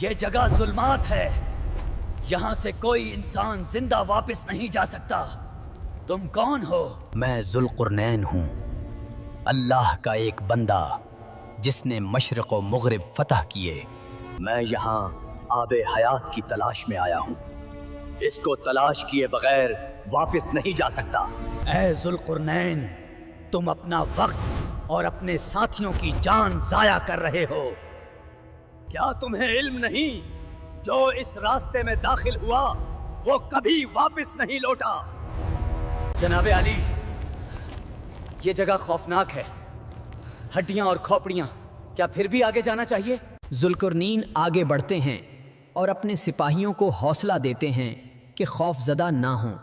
یہ جگہ ظلمات ہے، یہاں سے کوئی انسان زندہ واپس نہیں جا سکتا۔ تم کون ہو؟ میں ذوالقرنین ہوں، اللہ کا ایک بندہ جس نے مشرق و مغرب فتح کیے۔ میں یہاں آب حیات کی تلاش میں آیا ہوں، اس کو تلاش کیے بغیر واپس نہیں جا سکتا۔ اے ذوالقرنین، تم اپنا وقت اور اپنے ساتھیوں کی جان ضائع کر رہے ہو۔ کیا تمہیں علم نہیں جو اس راستے میں داخل ہوا وہ کبھی واپس نہیں لوٹا؟ جناب علی، یہ جگہ خوفناک ہے، ہڈیاں اور کھوپڑیاں، کیا پھر بھی آگے جانا چاہیے؟ ذوالقرنین آگے بڑھتے ہیں اور اپنے سپاہیوں کو حوصلہ دیتے ہیں کہ خوف زدہ نہ ہوں۔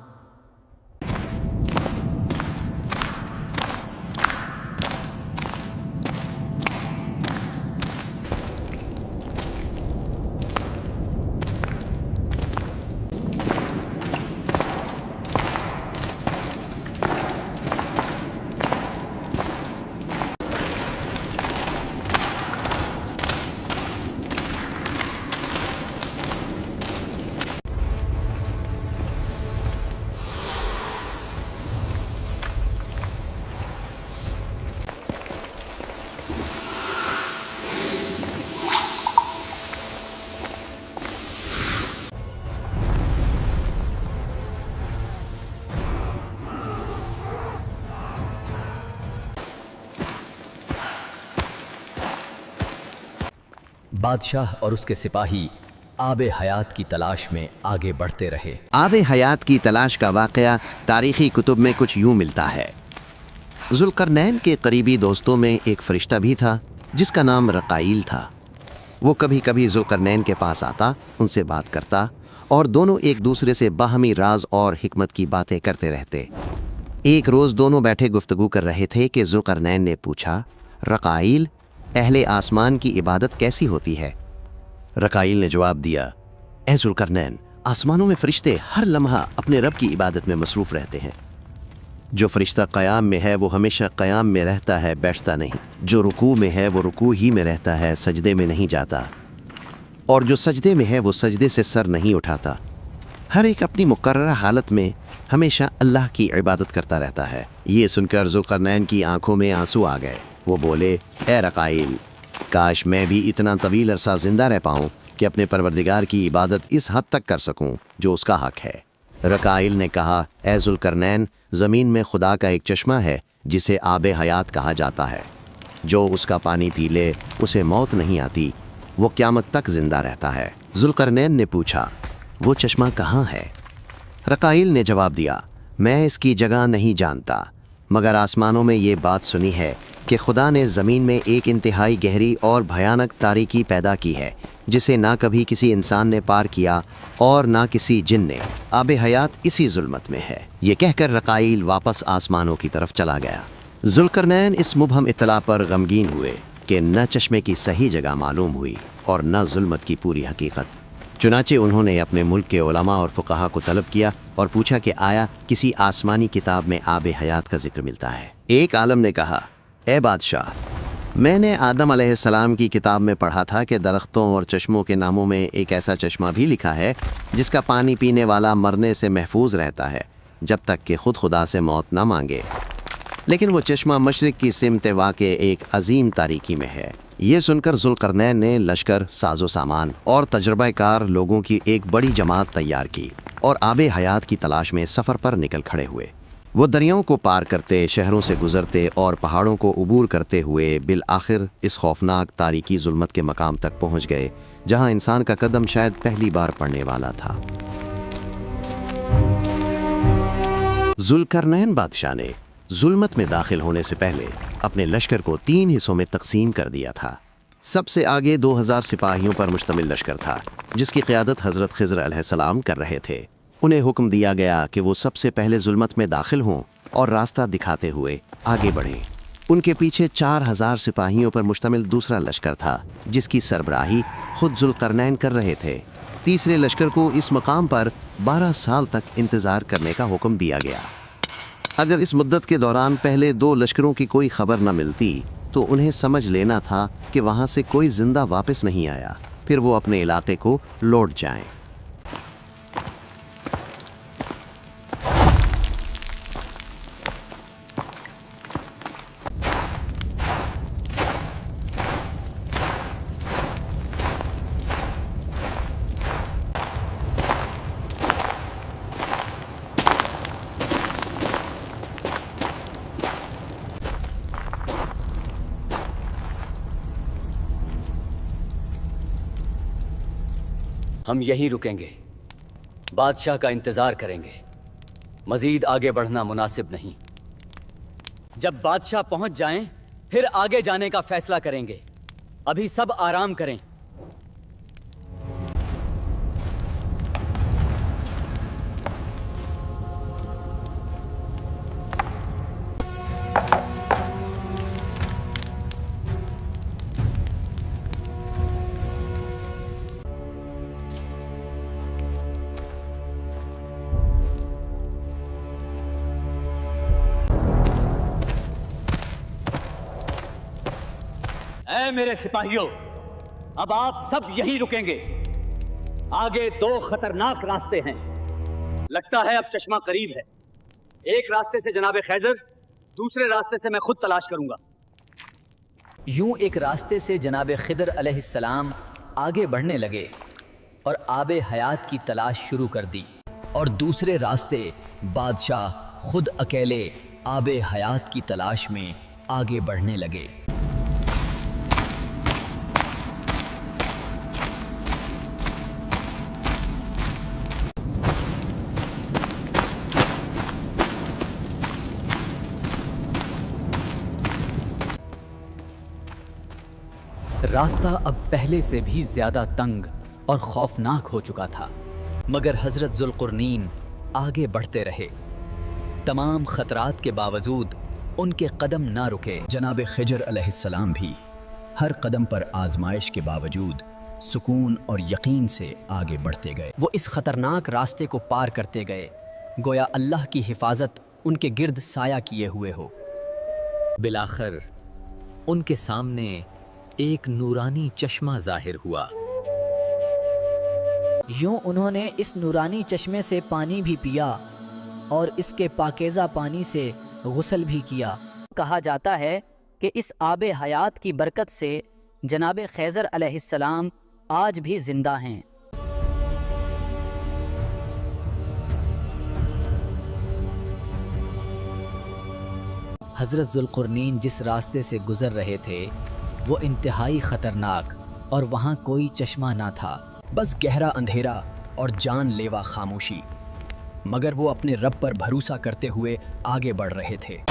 بادشاہ اور اس کے سپاہی آب حیات کی تلاش میں آگے بڑھتے رہے۔ آب حیات کی تلاش کا واقعہ تاریخی کتب میں کچھ یوں ملتا ہے۔ ذوالقرنین کے قریبی دوستوں میں ایک فرشتہ بھی تھا جس کا نام رقائیل تھا۔ وہ کبھی کبھی ذوالقرنین کے پاس آتا، ان سے بات کرتا اور دونوں ایک دوسرے سے باہمی راز اور حکمت کی باتیں کرتے رہتے۔ ایک روز دونوں بیٹھے گفتگو کر رہے تھے کہ ذوالقرنین نے پوچھا، رقائیل، اہل آسمان کی عبادت کیسی ہوتی ہے؟ رقائیل نے جواب دیا، اے ذوالقرنین، آسمانوں میں فرشتے ہر لمحہ اپنے رب کی عبادت میں مصروف رہتے ہیں۔ جو فرشتہ قیام میں ہے وہ ہمیشہ قیام میں رہتا ہے، بیٹھتا نہیں۔ جو رکوع میں ہے وہ رکوع ہی میں رہتا ہے، سجدے میں نہیں جاتا۔ اور جو سجدے میں ہے وہ سجدے سے سر نہیں اٹھاتا۔ ہر ایک اپنی مقررہ حالت میں ہمیشہ اللہ کی عبادت کرتا رہتا ہے۔ یہ سن کر ذوالقرنین کی آنکھوں میں آنسو آ گئے۔ وہ بولے، اے رقائیل، کاش میں بھی اتنا طویل عرصہ زندہ رہ پاؤں کہ اپنے پروردگار کی عبادت اس حد تک کر سکوں جو اس کا حق ہے۔ رقائیل نے کہا، اے ذوالقرنین، زمین میں خدا کا ایک چشمہ ہے جسے آب حیات کہا جاتا ہے۔ جو اس کا پانی پی لے اسے موت نہیں آتی، وہ قیامت تک زندہ رہتا ہے۔ ذوالقرنین نے پوچھا، وہ چشمہ کہاں ہے؟ رقائیل نے جواب دیا، میں اس کی جگہ نہیں جانتا، مگر آسمانوں میں یہ بات سنی ہے کہ خدا نے زمین میں ایک انتہائی گہری اور بھیانک تاریکی پیدا کی ہے جسے نہ کبھی کسی انسان نے پار کیا اور نہ کسی جن نے۔ آب حیات اسی ظلمت میں ہے۔ یہ کہہ کر رقائیل واپس آسمانوں کی طرف چلا گیا۔ ذوالقرنین اس مبہم اطلاع پر غمگین ہوئے کہ نہ چشمے کی صحیح جگہ معلوم ہوئی اور نہ ظلمت کی پوری حقیقت۔ چنانچہ انہوں نے اپنے ملک کے علماء اور فقہا کو طلب کیا اور پوچھا کہ آیا کسی آسمانی کتاب میں آب حیات کا ذکر ملتا ہے۔ ایک عالم نے کہا، اے بادشاہ، میں نے آدم علیہ السلام کی کتاب میں پڑھا تھا کہ درختوں اور چشموں کے ناموں میں ایک ایسا چشمہ بھی لکھا ہے جس کا پانی پینے والا مرنے سے محفوظ رہتا ہے جب تک کہ خود خدا سے موت نہ مانگے، لیکن وہ چشمہ مشرق کی سمت واقع ایک عظیم تاریکی میں ہے۔ یہ سن کر ذوالقرنین نے لشکر، ساز و سامان اور تجربہ کار لوگوں کی ایک بڑی جماعت تیار کی اور آب حیات کی تلاش میں سفر پر نکل کھڑے ہوئے۔ وہ دریاؤں کو پار کرتے، شہروں سے گزرتے اور پہاڑوں کو عبور کرتے ہوئے بالآخر اس خوفناک تاریکی ظلمت کے مقام تک پہنچ گئے جہاں انسان کا قدم شاید پہلی بار پڑنے والا تھا۔ ذوالقرنین بادشاہ نے ظلمت میں داخل ہونے سے پہلے اپنے لشکر کو 3 حصوں میں تقسیم کر دیا تھا۔ سب سے آگے 2000 سپاہیوں پر مشتمل لشکر تھا جس کی قیادت حضرت خضر علیہ السلام کر رہے تھے۔ انہیں حکم دیا گیا کہ وہ سب سے پہلے ظلمت میں داخل ہوں اور راستہ دکھاتے ہوئے آگے بڑھیں۔ ان کے پیچھے 4000 سپاہیوں پر مشتمل دوسرا لشکر تھا جس کی سربراہی خود ذوالقرنین کر رہے تھے۔ تیسرے لشکر کو اس مقام پر 12 سال تک انتظار کرنے کا حکم دیا گیا۔ اگر اس مدت کے دوران پہلے 2 لشکروں کی کوئی خبر نہ ملتی تو انہیں سمجھ لینا تھا کہ وہاں سے کوئی زندہ واپس نہیں آیا۔ फिर वो अपने इलाके को लौट जाएं। हम यहीं रुकेंगे, बादशाह का इंतजार करेंगे। मजीद आगे बढ़ना मुनासिब नहीं। जब बादशाह पहुंच जाएं, फिर आगे जाने का फैसला करेंगे। अभी सब आराम करें। ऐ मेरे सिपाहियों, अब आप सब यहीं रुकेंगे। आगे दो खतरनाक रास्ते हैं। लगता है अब चश्मा करीब है। एक रास्ते से जनाब खैजर, दूसरे रास्ते से मैं खुद तलाश करूंगा। यूं एक रास्ते से जनाब खिदर अलैहिस्सलाम आगे बढ़ने लगे और आबे हयात की तलाश शुरू कर दी, और दूसरे रास्ते बादशाह खुद अकेले आबे हयात की तलाश में आगे बढ़ने लगे। रास्ता अब पहले से भी ज्यादा तंग और खौफनाक हो चुका था, मगर हजरत जुल्कुरनैन आगे बढ़ते रहे। तमाम खतरात के बावजूद उनके कदम ना रुके। जनाब खिजर अलैहिस्सलाम भी हर कदम पर आजमाइश के बावजूद सुकून और यकीन से आगे बढ़ते गए। वो इस खतरनाक रास्ते को पार करते गए, गोया अल्लाह की हिफाजत उनके गिर्द साया किए हुए हो। बिलाखिर उनके सामने एक नूरानी चश्मा जाहिर हुआ। यूं उन्होंने इस नूरानी चश्मे से पानी भी पिया और इसके पाकीज़ा पानी से गुस्ल भी किया। कहा जाता है कि इस आबे हयात की बरकत से जनाब खैजर अलैहिस्सलाम आज भी जिंदा हैं। हज़रत जुल्कुरनैन जिस रास्ते से गुज़र रहे थे वो इंतहाई ख़तरनाक, और वहाँ कोई चश्मा ना था, बस गहरा अंधेरा और जानलेवा खामोशी। मगर वो अपने रब पर भरोसा करते हुए आगे बढ़ रहे थे।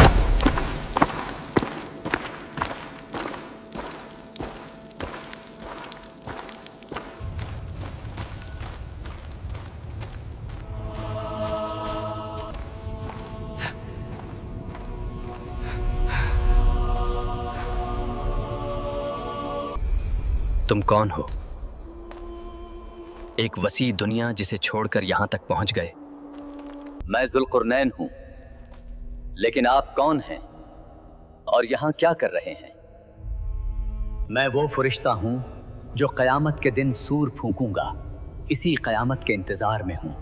तुम कौन हो? एक वसी दुनिया जिसे छोड़कर यहां तक पहुंच गए। मैं जुल्कुरनैन हूं, लेकिन आप कौन हैं और यहां क्या कर रहे हैं? मैं वो फरिश्ता हूं जो क़यामत के दिन सूर फूंकूंगा। इसी क़यामत के इंतजार में हूं।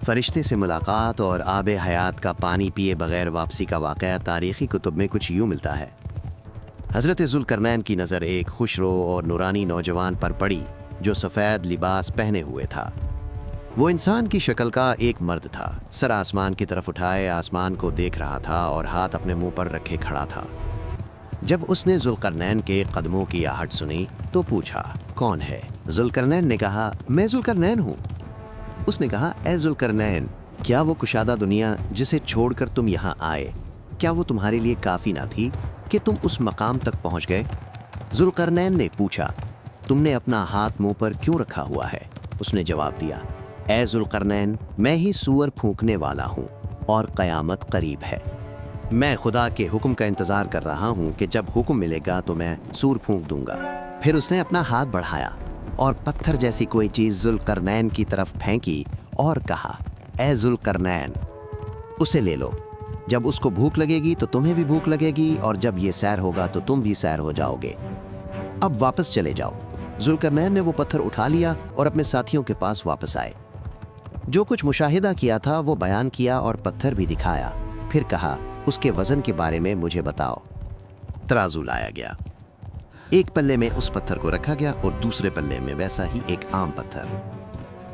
फरिश्ते से मुलाकात और आबे हयात का पानी पिए बगैर वापसी का वाक़या तारीख़ी कुतुब में कुछ यूँ मिलता है। हज़रत ज़ुल्करनैन की नज़र एक खुशरो और नूरानी नौजवान पर पड़ी जो सफ़ेद लिबास पहने हुए था। वो इंसान की शक्ल का एक मर्द था। सर आसमान की तरफ उठाए आसमान को देख रहा था और हाथ अपने मुंह पर रखे खड़ा था। जब उसने ज़ुल्करनैन के कदमों की आहट सुनी तो पूछा, कौन है? ज़ुल्करनैन ने कहा, मैं ज़ुल्करनैन हूँ। उसने कहा, ए ज़ुल्करनैन, क्या वो कुशादा दुनिया जिसे छोड़कर तुम यहाँ आए, क्या वो तुम्हारे लिए काफ़ी ना थी कि तुम उस मकाम तक पहुँच गए? ज़ुल्करनैन ने पूछा, तुमने अपना हाथ मुंह पर क्यों रखा हुआ है? उसने जवाब दिया, ए ज़ुल्करनैन, मैं ही सूअर फूंकने वाला हूँ और क़यामत करीब है। मैं खुदा के हुक्म का इंतज़ार कर रहा हूँ कि जब हुक्म मिलेगा तो मैं सूर फूंक दूंगा। फिर उसने अपना हाथ बढ़ाया और पत्थर जैसी कोई चीज़ ज़ुल्करनैन की तरफ फेंकी और कहा, ए ज़ुल्करनैन, उसे ले लो। जब उसको भूख लगेगी तो तुम्हें भी भूख लगेगी, और जब ये सैर होगा तो तुम भी सैर हो जाओगे। अब वापस चले जाओ। जुल्करनैन ने वो पत्थर उठा लिया और अपने साथियों के पास वापस आए। जो कुछ मुशाहिदा किया था वो बयान किया और पत्थर भी दिखाया। फिर कहा, उसके वजन के बारे में मुझे बताओ। तराजू लाया गया। एक पल्ले में उस पत्थर को रखा गया और दूसरे पल्ले में वैसा ही एक आम पत्थर।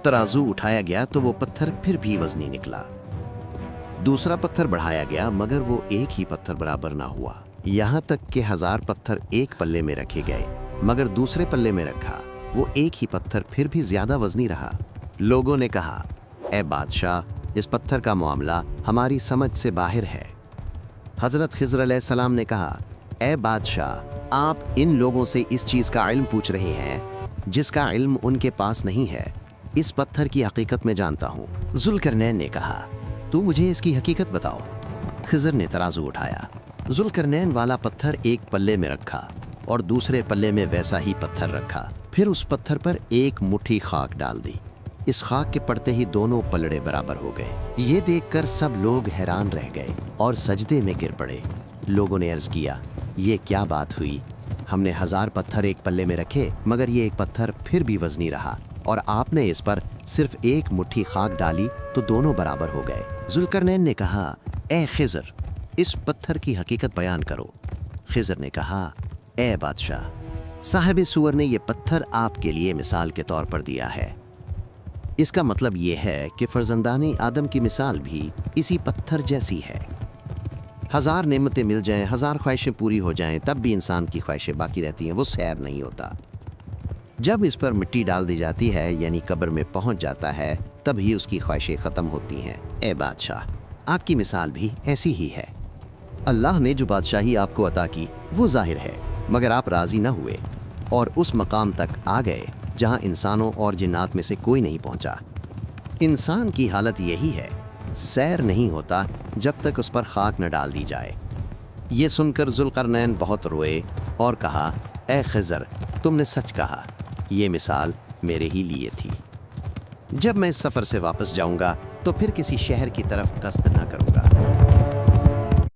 तराजू उठाया गया तो वो पत्थर फिर भी वजनी निकला। दूसरा पत्थर बढ़ाया गया मगर वो एक ही पत्थर बराबर ना हुआ। यहाँ तक कि 1000 पत्थर एक पल्ले में रखे गए मगर दूसरे पल्ले में रखा वो एक ही पत्थर फिर भी ज्यादा वजनी रहा। लोगों ने कहा, ए बादशाह, इस पत्थर का मामला हमारी समझ से बाहर है। हजरत खिज़र अलैहिस्सलाम ने कहा, ए बादशाह, आप इन लोगों से इस चीज का इल्म पूछ रहे हैं जिसका इल्म उनके पास नहीं है। इस पत्थर की हकीकत में जानता हूँ। जुल्करनैन ने कहा, तू मुझे इसकी हकीकत बताओ। खिज़र ने तराजू उठाया। जुल्करनैन वाला पत्थर एक पल्ले में रखा और दूसरे पल्ले में वैसा ही पत्थर रखा। फिर उस पत्थर पर एक मुट्ठी खाक डाल दी। इस खाक के पड़ते ही दोनों पलड़े बराबर हो गए। ये देखकर सब लोग हैरान रह गए और सजदे में गिर पड़े। लोगों ने अर्ज किया, ये क्या बात हुई? हमने 1000 पत्थर एक पल्ले में रखे मगर ये एक पत्थर फिर भी वजनी रहा और आपने इस पर सिर्फ एक मुट्ठी खाक डाली तो दोनों बराबर हो गए। जुल्करनैन ने कहा, ए खिज़र, इस पत्थर की हकीकत बयान करो। खिज़र ने कहा, ए बादशाह, साहिब सूअर ने ये पत्थर आपके लिए मिसाल के तौर पर दिया है। इसका मतलब ये है कि फर्जंदाने आदम की मिसाल भी इसी पत्थर जैसी है। 1000 नेमतें मिल जाएं, 1000 ख्वाहिशें पूरी हो जाएं, तब भी इंसान की ख्वाहिशें बाकी रहती हैं, वो सैर नहीं होता। जब इस पर मिट्टी डाल दी जाती है यानी कब्र में पहुंच जाता है तब ही उसकी ख्वाहिशें ख़त्म होती हैं। ए बादशाह, आपकी मिसाल भी ऐसी ही है। अल्लाह ने जो बादशाही आपको अता की वो जाहिर है मगर आप राज़ी न हुए और उस मकाम तक आ गए जहां इंसानों और जिन्नात में से कोई नहीं पहुंचा। इंसान की हालत यही है, सैर नहीं होता जब तक उस पर खाक न डाल दी जाए। ये सुनकर जुल्करनैन बहुत रोए और कहा, ए खिज़र, तुमने सच कहा, ये मिसाल मेरे ही लिए थी। जब मैं इस सफ़र से वापस जाऊंगा तो फिर किसी शहर की तरफ कस्त न करूंगा।